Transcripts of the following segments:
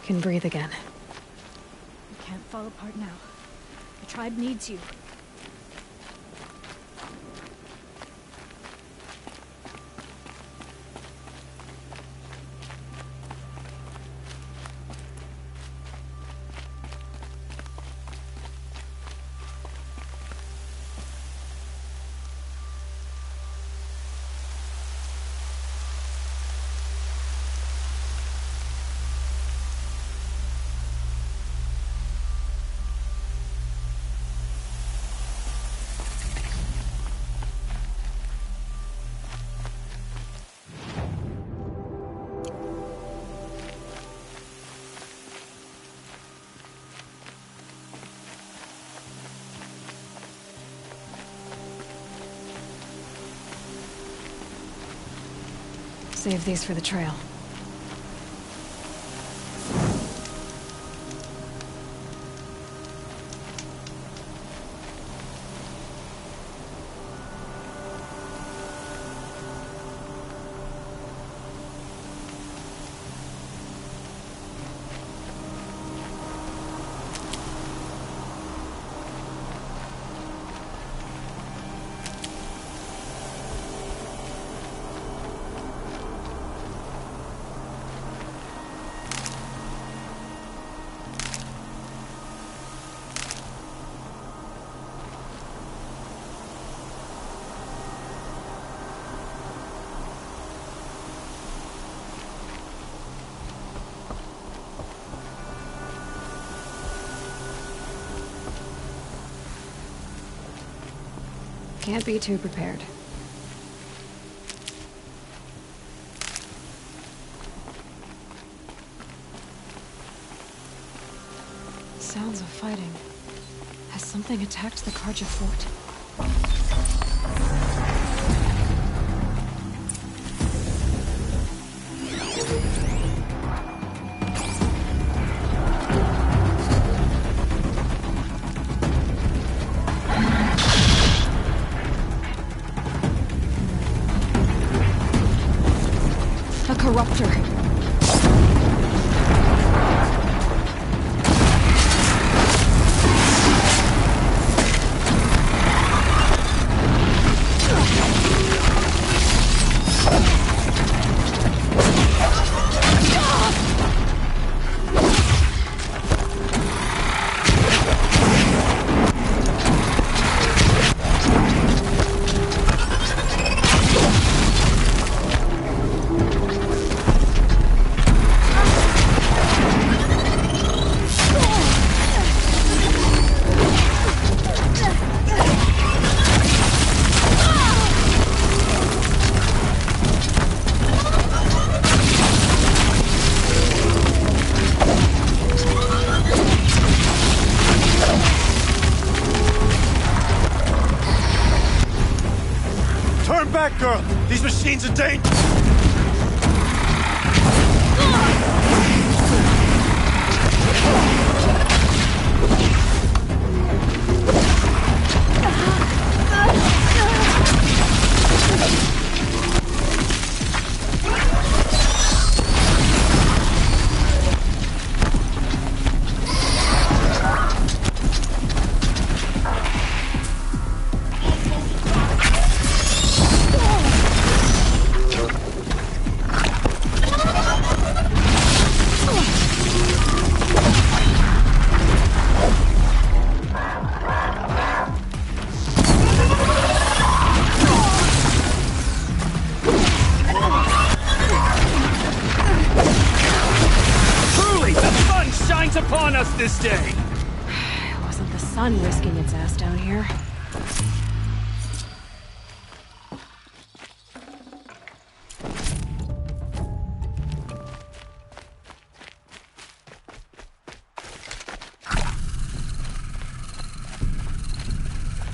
can breathe again. You can't fall apart now. The tribe needs you. Save these for the trail. Can't be too prepared. Sounds of fighting. Has something attacked the Carja fort? Corruptor. Turn back, girl! These machines are dangerous! Upon us this day! It wasn't the sun risking its ass down here.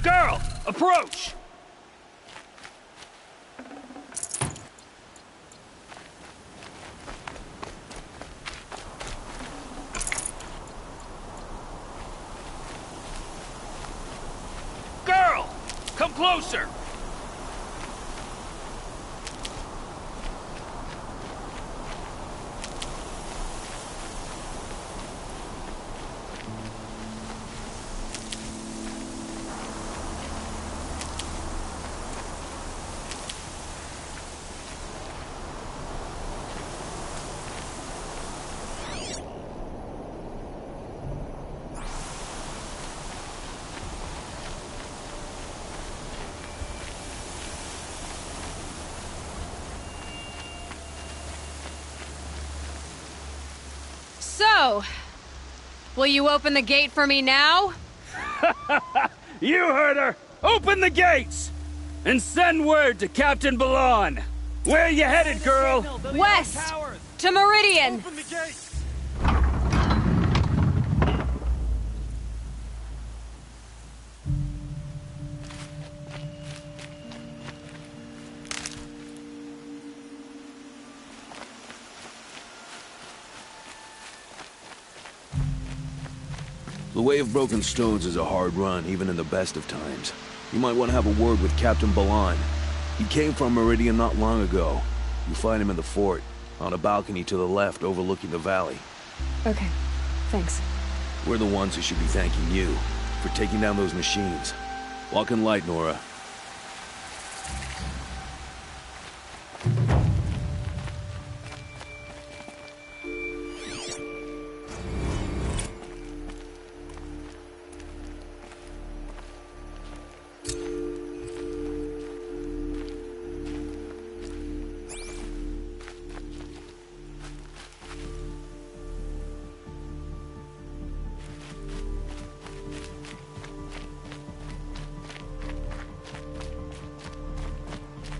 Girl, approach! Come closer! So, will you open the gate for me now? You heard her! Open the gates! And send word to Captain Balon! Where you headed, girl? West! To Meridian! Open the gates! The Way of Broken Stones is a hard run, even in the best of times. You might want to have a word with Captain Balon. He came from Meridian not long ago. You find him in the fort, on a balcony to the left overlooking the valley. Okay, thanks. We're the ones who should be thanking you for taking down those machines. Walk in light, Nora.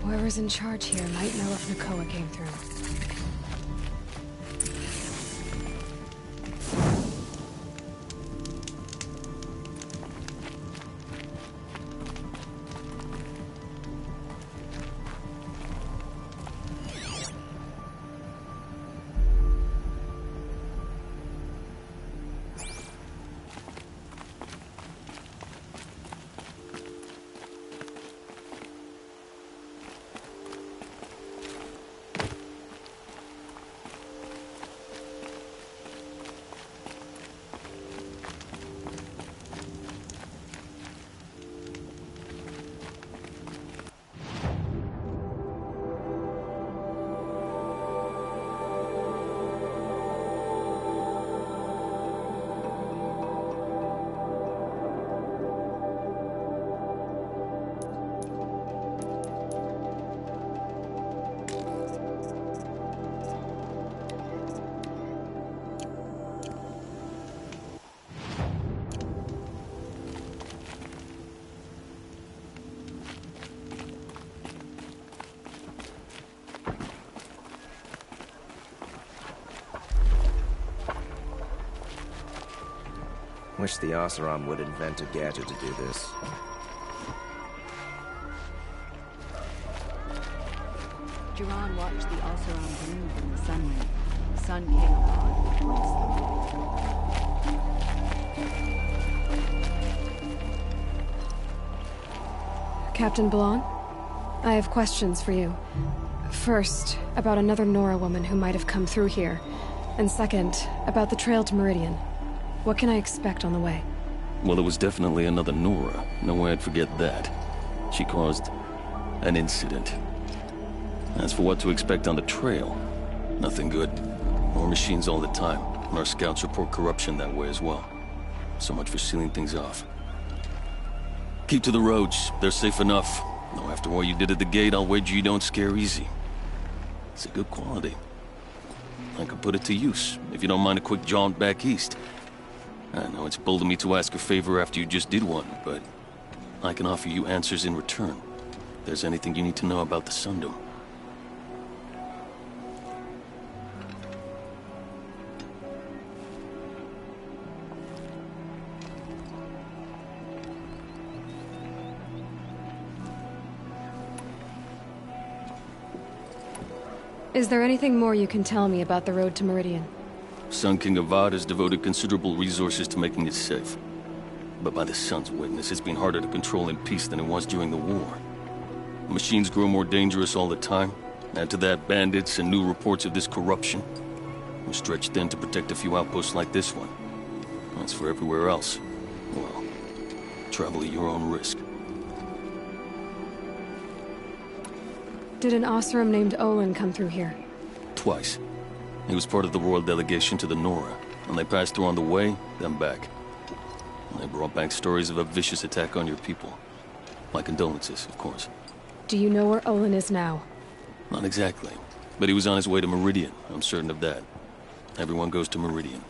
Whoever's in charge here might know if Nakoa came through. Wish the Oseram would invent a gadget to do this. Duran watched the Oseram bloom from the sunlight. The sun came upon once. Captain Balon? I have questions for you. First, about another Nora woman who might have come through here. And second, about the trail to Meridian. What can I expect on the way? Well, it was definitely another Nora. No way I'd forget that. She caused an incident. As for what to expect on the trail, nothing good. More machines all the time. And our scouts report corruption that way as well. So much for sealing things off. Keep to the roads. They're safe enough. Though after what you did at the gate, I'll wager you don't scare easy. It's a good quality. I could put it to use, if you don't mind a quick jaunt back east. I know it's bold of me to ask a favor after you just did one, but I can offer you answers in return. If there's anything you need to know about the Sundom. Is there anything more you can tell me about the road to Meridian? Sun King Avad has devoted considerable resources to making it safe. But by the Sun's witness, it's been harder to control in peace than it was during the war. Machines grow more dangerous all the time. Add to that bandits and new reports of this corruption. We're stretched thin to protect a few outposts like this one. As for everywhere else, well, travel at your own risk. Did an Oseram named Olin come through here? Twice. He was part of the royal delegation to the Nora, and they passed through on the way, then back. And they brought back stories of a vicious attack on your people. My condolences, of course. Do you know where Olin is now? Not exactly, but he was on his way to Meridian, I'm certain of that. Everyone goes to Meridian.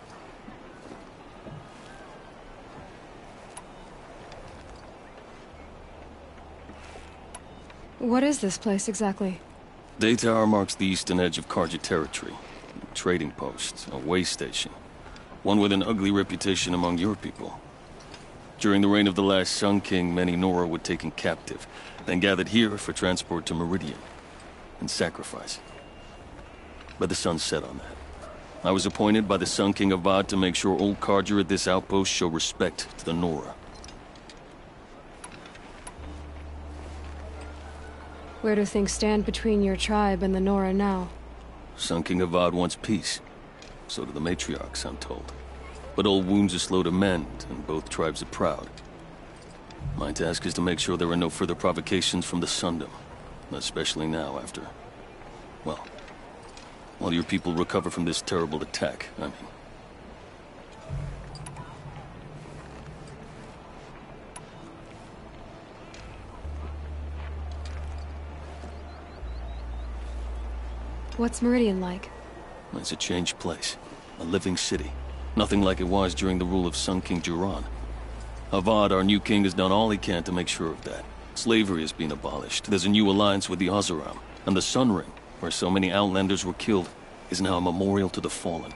What is this place exactly? Day Tower marks the eastern edge of Carja territory. A trading post, a way station. One with an ugly reputation among your people. During the reign of the last Sun King, many Nora were taken captive, then gathered here for transport to Meridian, and sacrifice. But the sun set on that. I was appointed by the Sun King Avad to make sure old Carja at this outpost show respect to the Nora. Where do things stand between your tribe and the Nora now? Sun King Avad wants peace. So do the matriarchs, I'm told. But old wounds are slow to mend, and both tribes are proud. My task is to make sure there are no further provocations from the Sundom. Especially now after... well... while your people recover from this terrible attack, I mean. What's Meridian like? It's a changed place. A living city. Nothing like it was during the rule of Sun King Jiran. Avad, our new king, has done all he can to make sure of that. Slavery has been abolished. There's a new alliance with the Oseram. And the Sun Ring, where so many Outlanders were killed, is now a memorial to the fallen.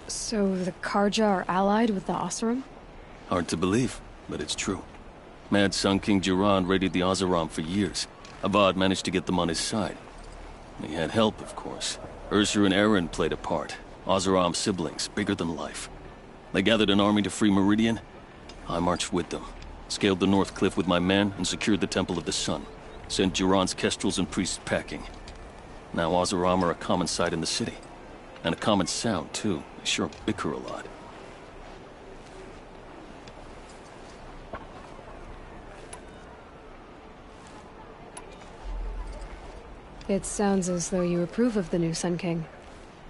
So the Carja are allied with the Oseram? Hard to believe, but it's true. Mad Sun King Jiran raided the Oseram for years. Avad managed to get them on his side. He had help, of course. Ursur and Eren played a part. Oseram siblings, bigger than life. They gathered an army to free Meridian. I marched with them. Scaled the North Cliff with my men and secured the Temple of the Sun. Sent Jiran's kestrels and priests packing. Now Oseram are a common sight in the city. And a common sound, too. They sure bicker a lot. It sounds as though you approve of the new Sun King.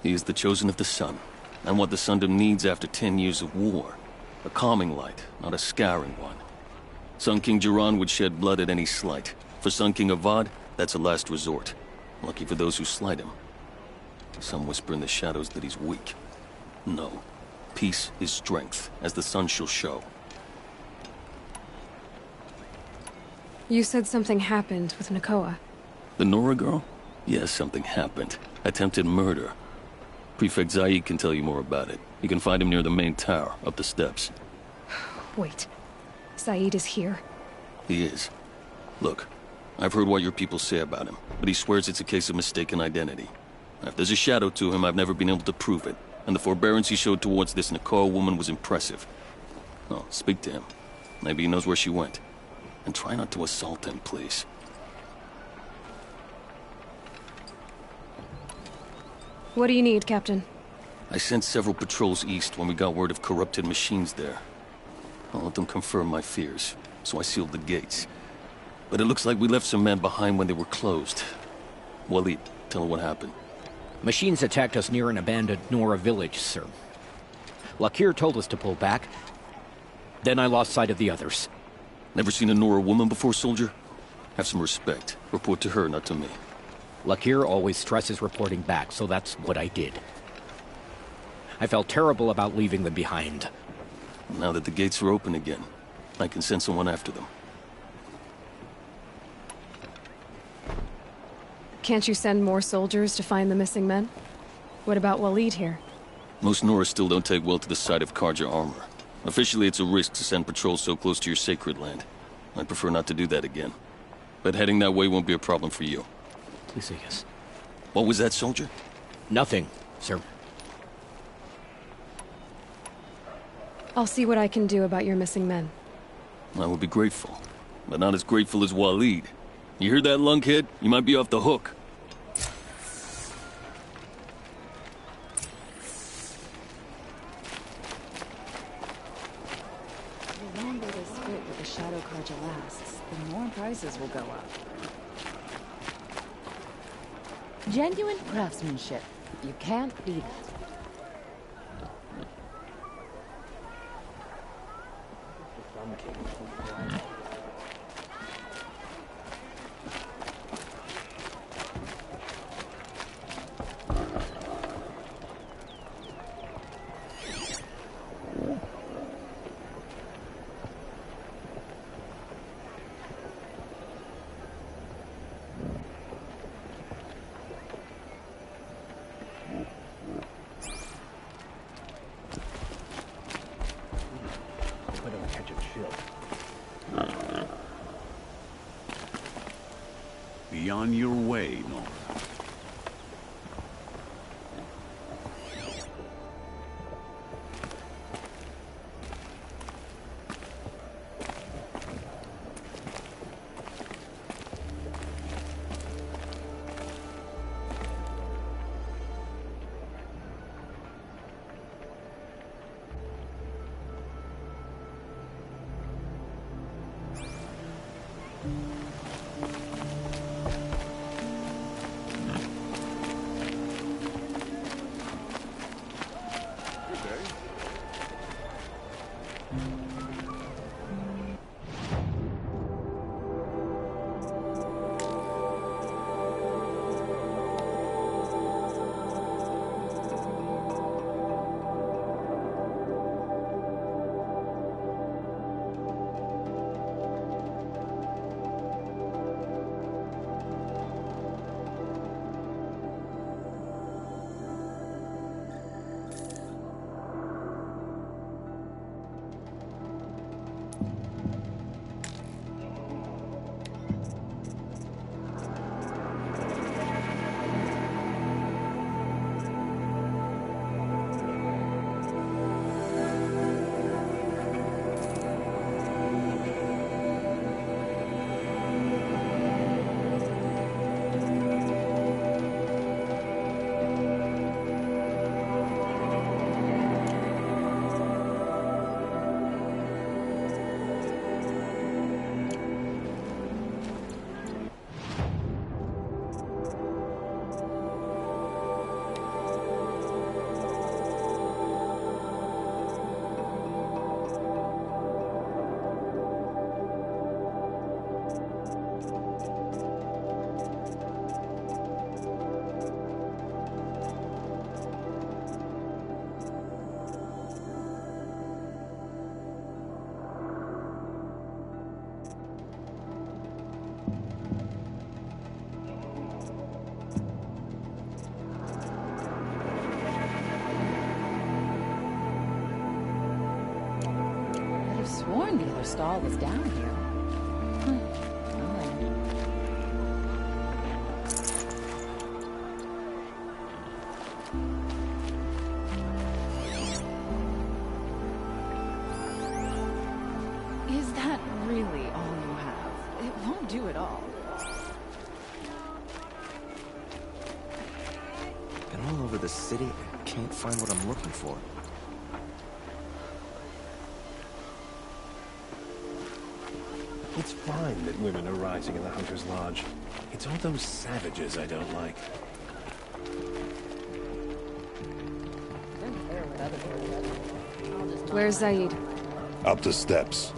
He is the chosen of the Sun, and what the Sundom needs after 10 years of war. A calming light, not a scouring one. Sun King Jiran would shed blood at any slight. For Sun King Avad, that's a last resort. Lucky for those who slight him. Some whisper in the shadows that he's weak. No. Peace is strength, as the sun shall show. You said something happened with Nakoa. The Nora girl? Yes, something happened. Attempted murder. Prefect Zaid can tell you more about it. You can find him near the main tower, up the steps. Wait. Zaid is here? He is. Look, I've heard what your people say about him, but he swears it's a case of mistaken identity. If there's a shadow to him, I've never been able to prove it, and the forbearance he showed towards this Nakoa woman was impressive. Oh, speak to him. Maybe he knows where she went. And try not to assault him, please. What do you need, Captain? I sent several patrols east when we got word of corrupted machines there. I'll let them confirm my fears, so I sealed the gates. But it looks like we left some men behind when they were closed. Walid, tell her what happened. Machines attacked us near an abandoned Nora village, sir. Lakir told us to pull back. Then I lost sight of the others. Never seen a Nora woman before, soldier? Have some respect. Report to her, not to me. Lakir always stresses reporting back, so that's what I did. I felt terrible about leaving them behind. Now that the gates are open again, I can send someone after them. Can't you send more soldiers to find the missing men? What about Walid here? Most Nora still don't take well to the sight of Carja armor. Officially, it's a risk to send patrols so close to your sacred land. I'd prefer not to do that again. But heading that way won't be a problem for you. Please, yes. What was that, soldier? Nothing, sir. I'll see what I can do about your missing men. I would be grateful, but not as grateful as Walid. You hear that, lunkhead? You might be off the hook. The longer they split with the Shadow Carja lasts, the more prices will go up. Genuine craftsmanship. You can't beat it. Be on your way, Nora. Sworn the other stall was down here. Is that really all you have? It won't do it all. Been all over the city and can't find what I'm looking for. It's fine that women are rioting in the Hunter's Lodge. It's all those savages I don't like. Where's Zaid? Up the steps.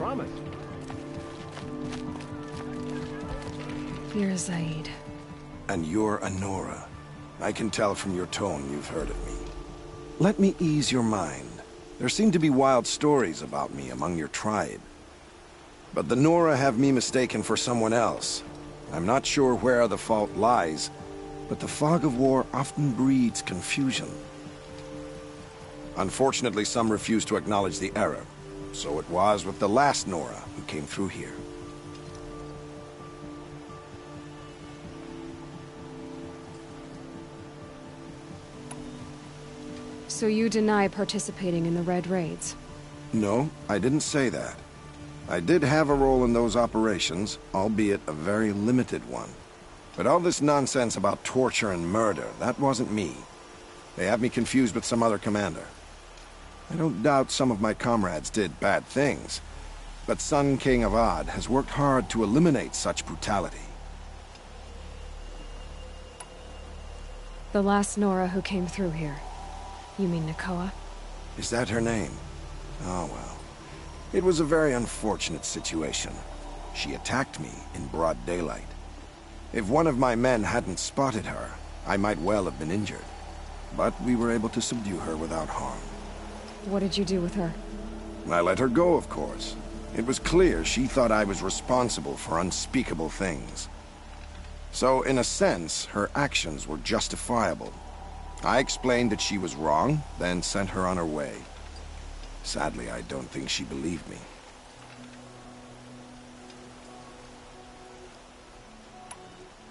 promise. You're Zaid. And you're a Nora. I can tell from your tone you've heard of me. Let me ease your mind. There seem to be wild stories about me among your tribe. But the Nora have me mistaken for someone else. I'm not sure where the fault lies, but the fog of war often breeds confusion. Unfortunately, some refuse to acknowledge the error. So it was with the last Nora who came through here. So you deny participating in the Red Raids? No, I didn't say that. I did have a role in those operations, albeit a very limited one. But all this nonsense about torture and murder, that wasn't me. They have me confused with some other commander. I don't doubt some of my comrades did bad things, but Sun King Avad has worked hard to eliminate such brutality. The last Nora who came through here. You mean Nakoa? Is that her name? Oh well. It was a very unfortunate situation. She attacked me in broad daylight. If one of my men hadn't spotted her, I might well have been injured. But we were able to subdue her without harm. What did you do with her? I let her go, of course. It was clear she thought I was responsible for unspeakable things. So, in a sense, her actions were justifiable. I explained that she was wrong, then sent her on her way. Sadly, I don't think she believed me.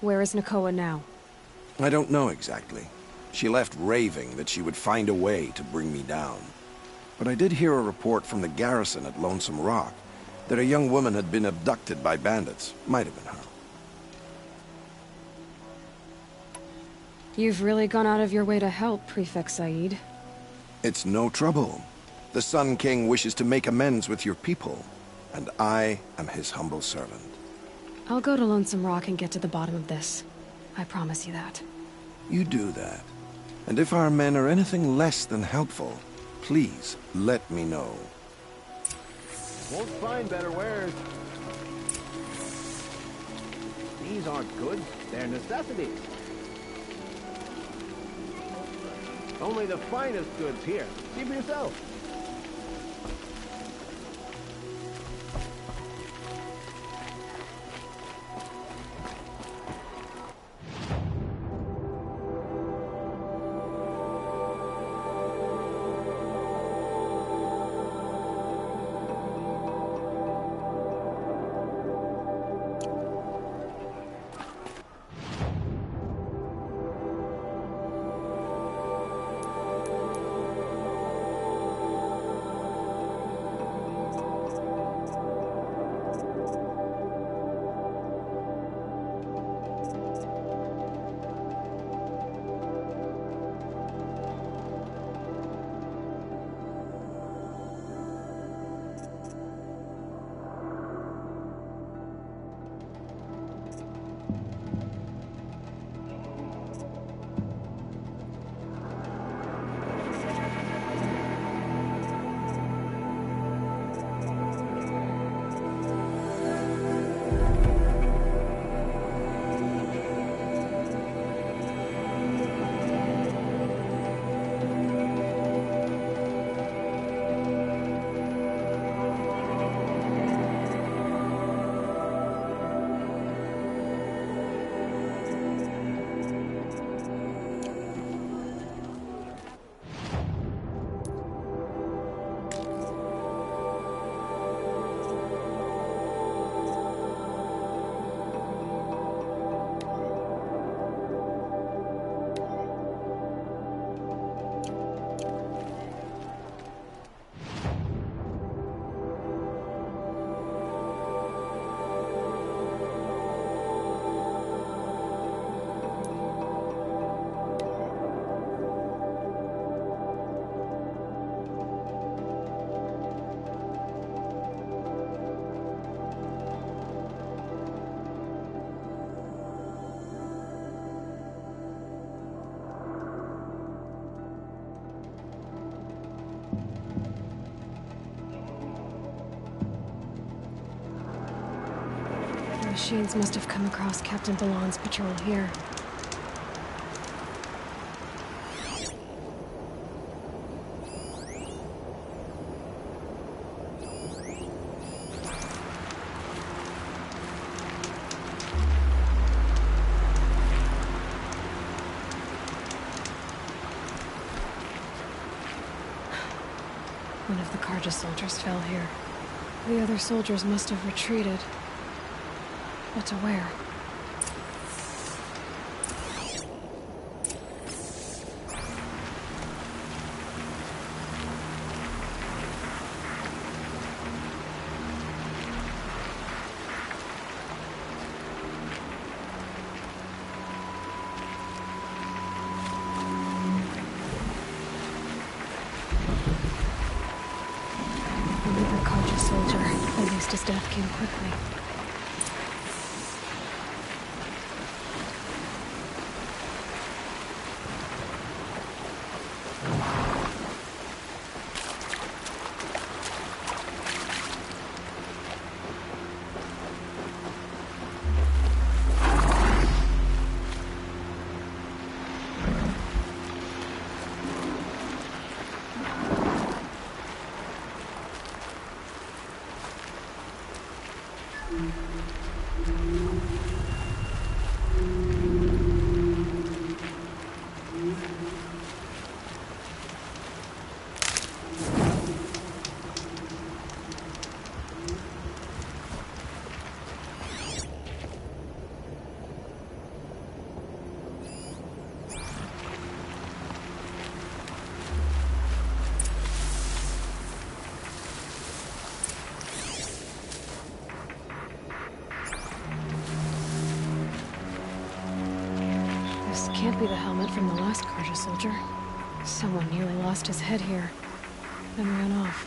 Where is Nakoa now? I don't know exactly. She left raving that she would find a way to bring me down. But I did hear a report from the garrison at Lonesome Rock that a young woman had been abducted by bandits. Might have been her. You've really gone out of your way to help, Prefect Said. It's no trouble. The Sun King wishes to make amends with your people, and I am his humble servant. I'll go to Lonesome Rock and get to the bottom of this. I promise you that. You do that. And if our men are anything less than helpful, please let me know. Won't find better wares. These aren't goods, they're necessities. Only the finest goods here. See for yourself. machines must have come across Captain Ballon's patrol here. One of the Carja soldiers fell here. The other soldiers must have retreated. But to where? Another Carja soldier. At least his death came quickly. This can't be the helmet from the last Carja soldier. Someone nearly lost his head here, then ran off.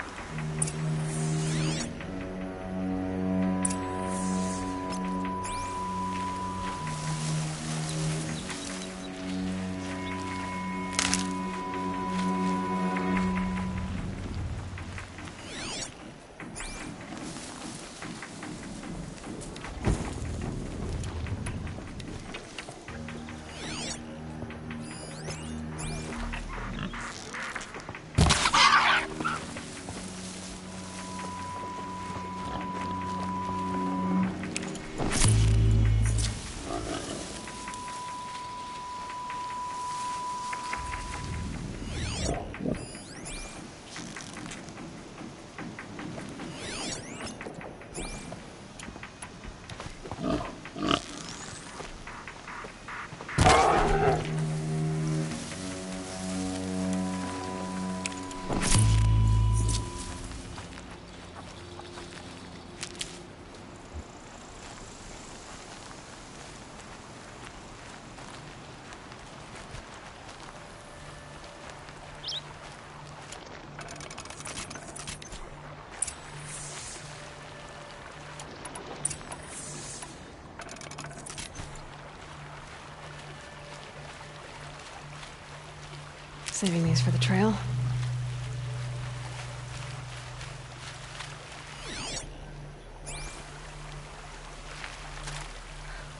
Saving these for the trail.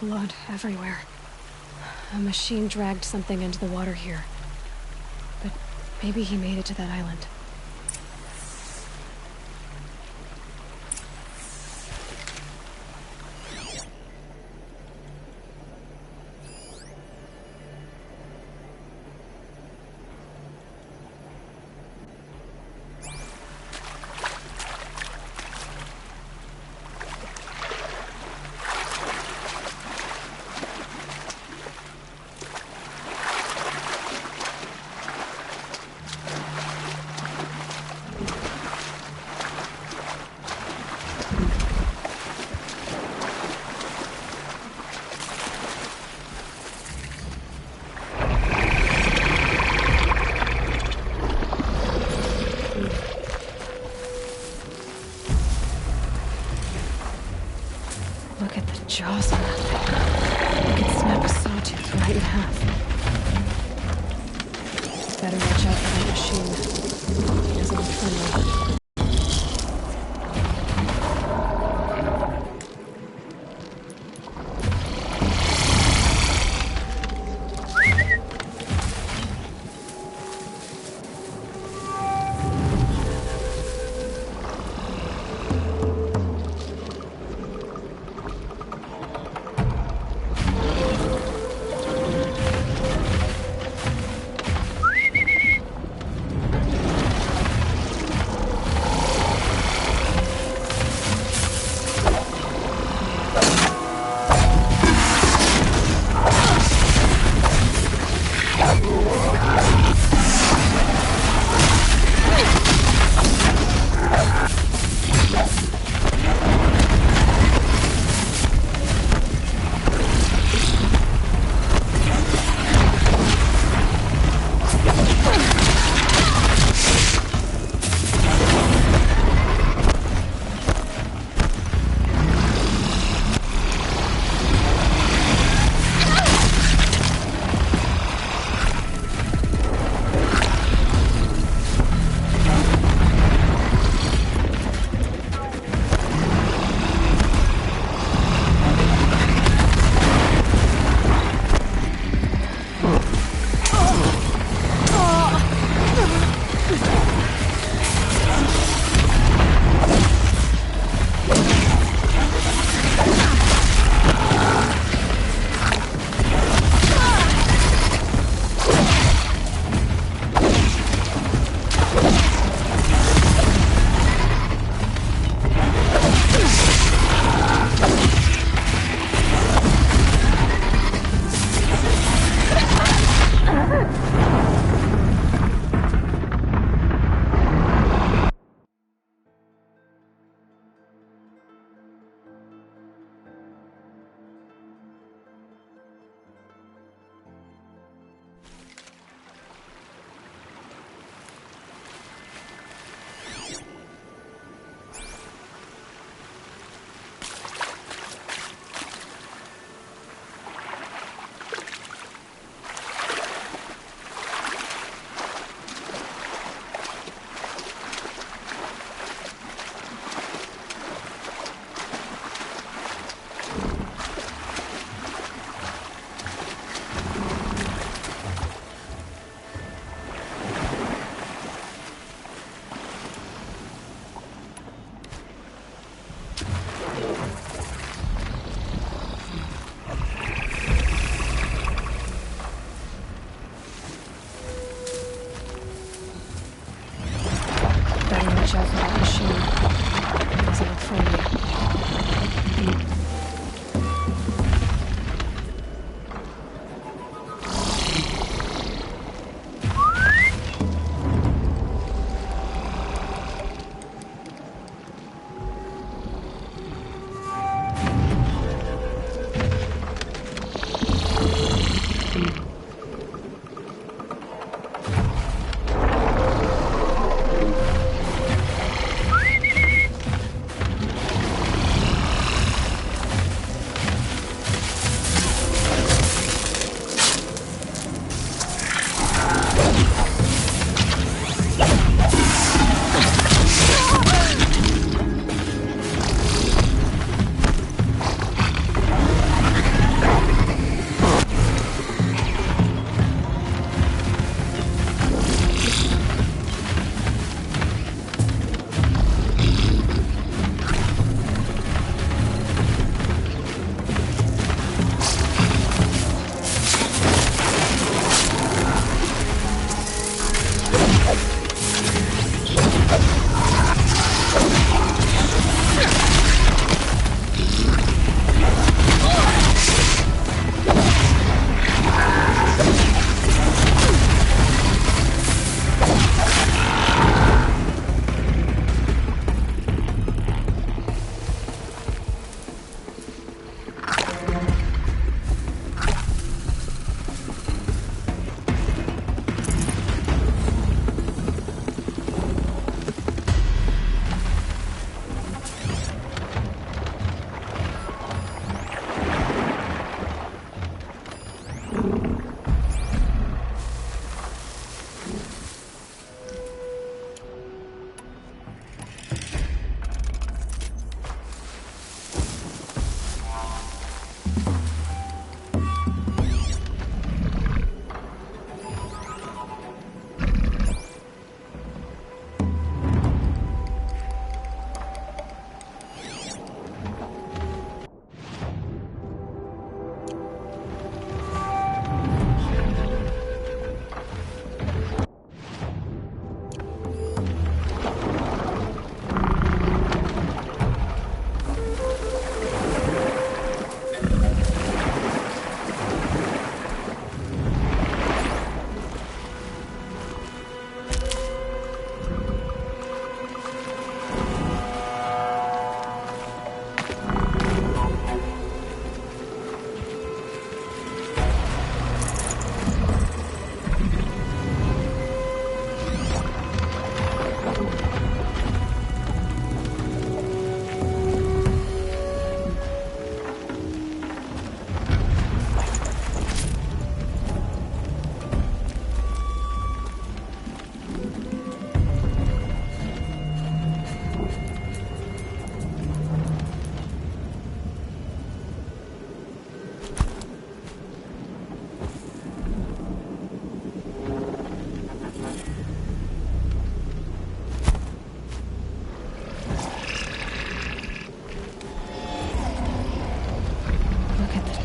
Blood everywhere. A machine dragged something into the water here. But maybe he made it to that island. Look at the jaws on that thing. You can snap a sawtooth right in half. Better watch out for that machine. He doesn't look friendly.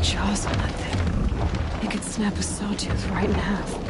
jaws on that thing. It could snap a sawtooth right in half.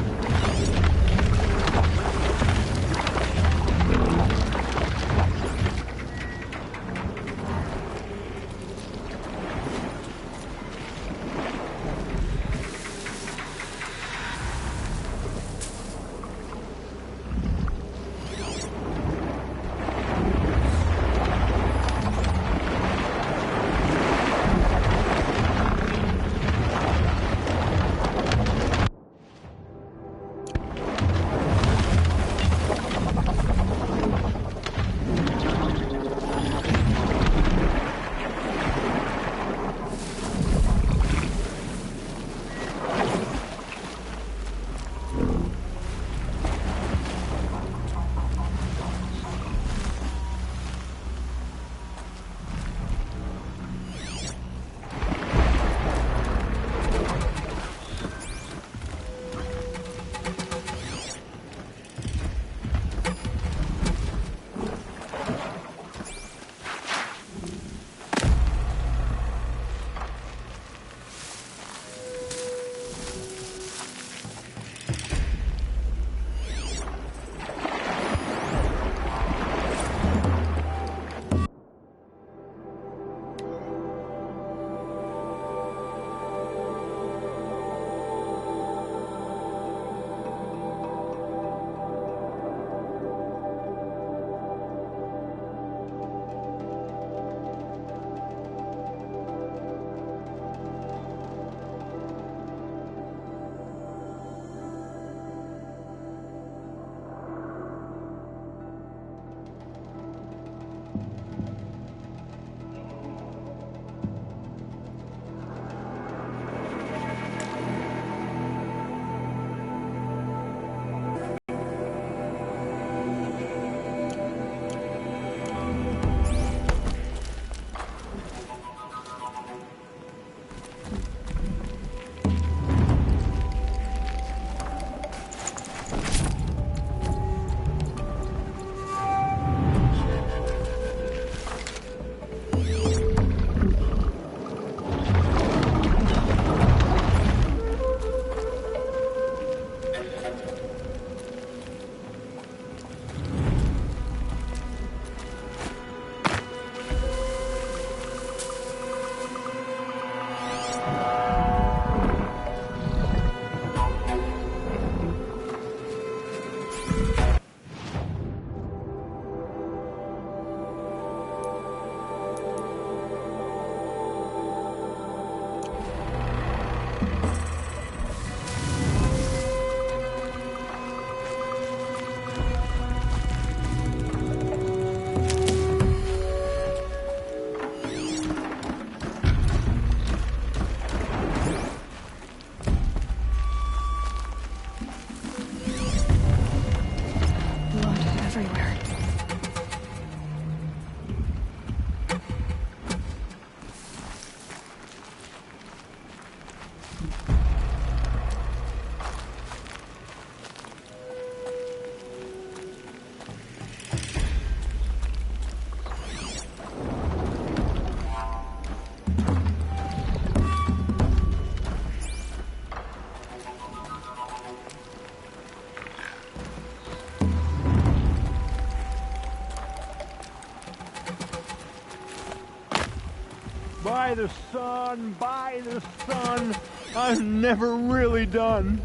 By the sun, I'm never really done.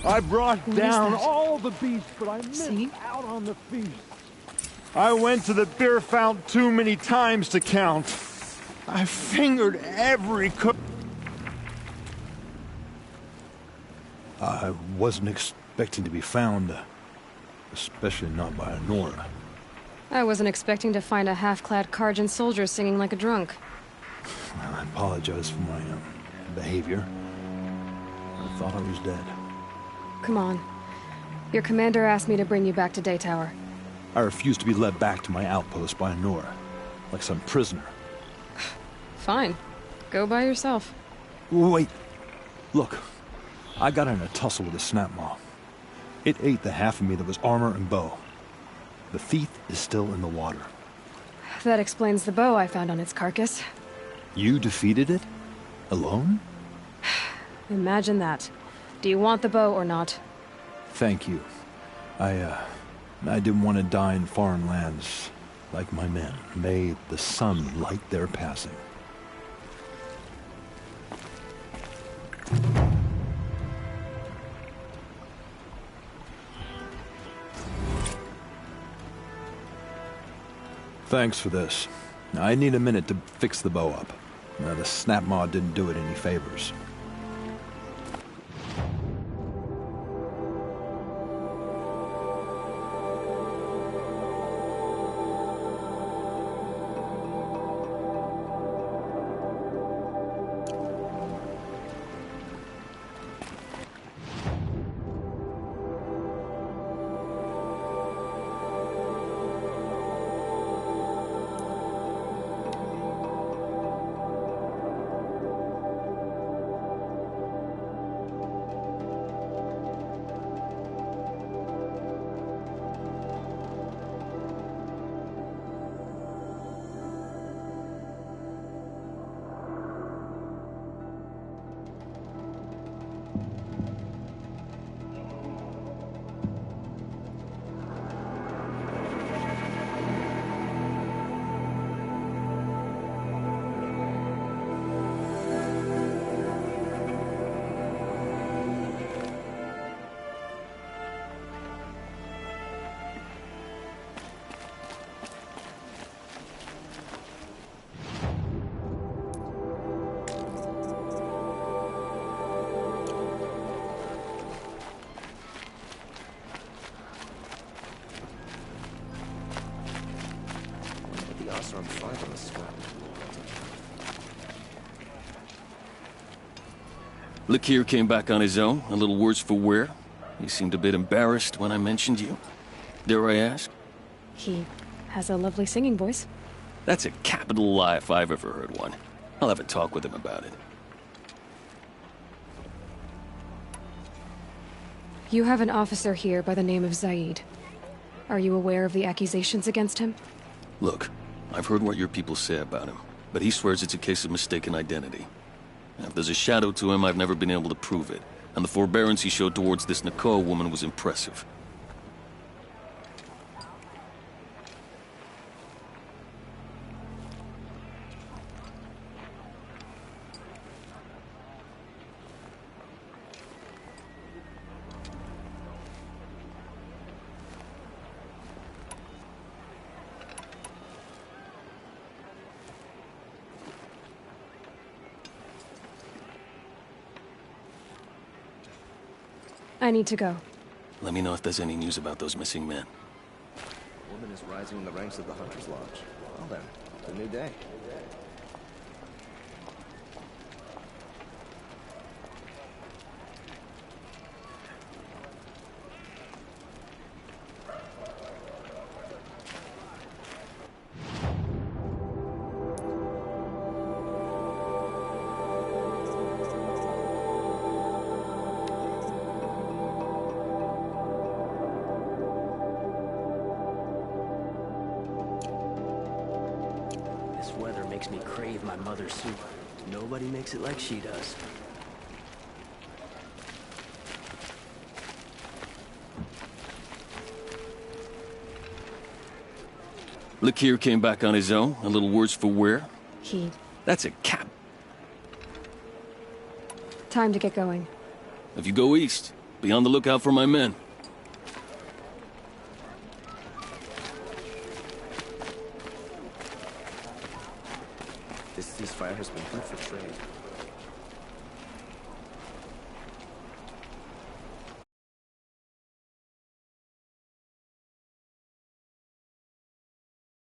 I brought down all the beasts, but I missed out on the feast. I went to the beer fount too many times to count. I fingered every cook. I wasn't expecting to be found, especially not by a Nora. I wasn't expecting to find a half-clad Carjan soldier singing like a drunk. I apologize for my behavior. I thought I was dead. Come on. Your commander asked me to bring you back to Daytower. I refuse to be led back to my outpost by a Nora, like some prisoner. Fine. Go by yourself. Wait. Look. I got in a tussle with a snapmaw. It ate the half of me that was armor and bow. The thief is still in the water. That explains the bow I found on its carcass. You defeated it? Alone? Imagine that. Do you want the bow or not? Thank you. I didn't want to die in foreign lands like my men. May the sun light their passing. Thanks for this. I need a minute to fix the bow up. The snap maw didn't do it any favors. Lakir came back on his own, a little worse for wear. He seemed a bit embarrassed when I mentioned you. Dare I ask? He has a lovely singing voice. That's a capital lie if I've ever heard one. I'll have a talk with him about it. You have an officer here by the name of Zaid. Are you aware of the accusations against him? Look, I've heard what your people say about him, but he swears it's a case of mistaken identity. If there's a shadow to him, I've never been able to prove it, and the forbearance he showed towards this Nakoa woman was impressive. I need to go. Let me know if there's any news about those missing men. A woman is rising in the ranks of the Hunter's Lodge. Well then, it's a new day. Weather makes me crave my mother's soup. Nobody makes it like she does. Lakir came back on his own, a little worse for wear. He... That's a cap. Time to get going. If you go east, be on the lookout for my men. This ceasefire has been good for trade.